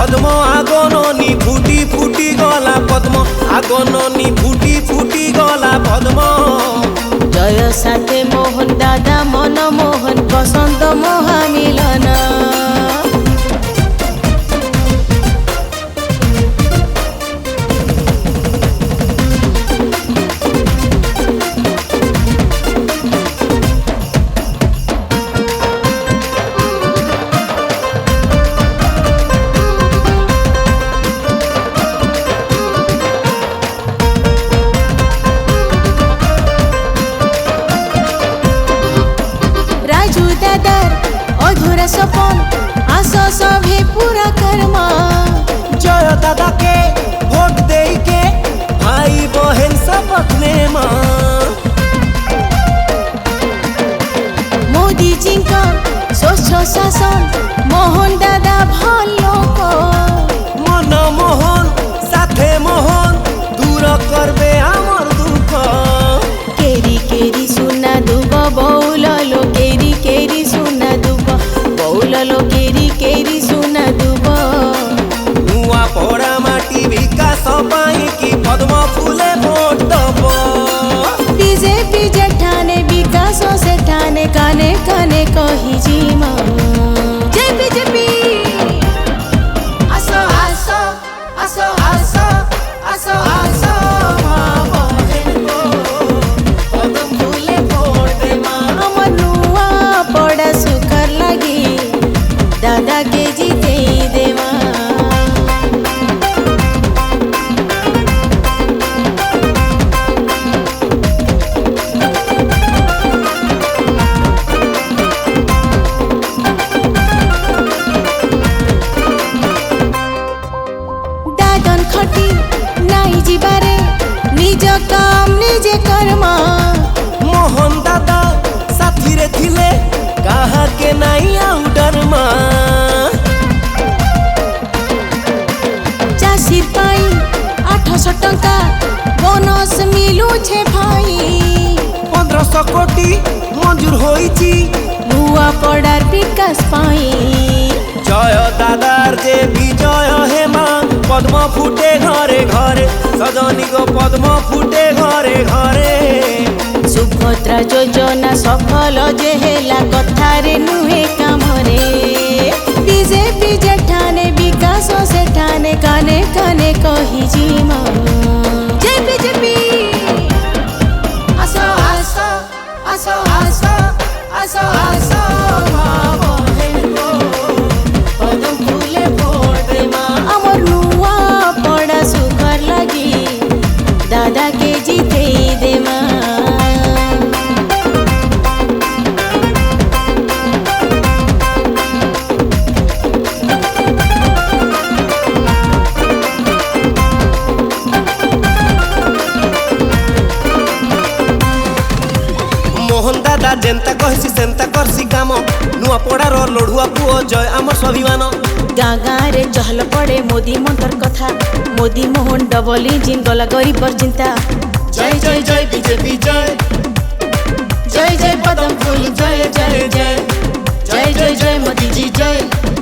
पद्म आगननी फुटी फुटी गला पद्म आगननी फुटी फुटी गला पद्म जय साथे मोहन दादा मन मोहन बसंत महामिलन अधूरा सपन आस सभी पूरा कर्मा जय दादा के भोट दे के भाई बहन शपथ नेमा मोदी जी का स्वच्छ शासन मोहन दादा भल लोक मन मोहन साथे मोहन दूर करबे आमर दुख केरी केरी सुना दुब बौल लो केरी केरी सुना दुब बौल लो केरी केरी सुना दुब नुआ पड़ा माटी विकास पाई की पद्म फूले भोट दब बीजेपी जेठाने विकास से ठाने काने काने कही जीमा जय बीजेपी आसो आसो आसो आसो आसो आसो बहन को पद्म फूले भोट देमा हमर नुआ पड़ा सुखर लगी दादा के जीते देवा दादन खटी नाई जीवारे निज काम निजे कर्मा मोहन दादा साथी रे थिले कहा के नहीं आउ डरमा चाषीर पाई 800 टंका बोनस मिलू छे भाई 1500 कोटी मंजूर होईची नुआ पड़ार विकास पाई जय दादार जे विजय हेमा पद्म फुटे घरे घरे सजनी को पद्म फुटे घरे घरे सुभद्रा योजना सफल जे हेला कथारे नुहे कामरे बीजेपी जेठाने विकास से ठाने काने काने कही जीमा जय बीजेपी आसो आसो आसो आसो आसो आसो बहन को पद्म फूले भोट देमा अमर नुआ पड़ा सुखर लगी दादा के जीते देमा मोहन दादा जेंता कहसी सेंता करसी काम नुआ पड़ार लड़ुआ पुओ जय आमर स्वाभिमान गाँ गाँ रे चहल पड़े मोदी मंत्र कथा मोदी मोहन डबल इंजिन गला गरीब पर चिंता जय जय जय बीजेपी जय जय जय पद्म फूल जय जय जय जय जय जय मोदी जी जय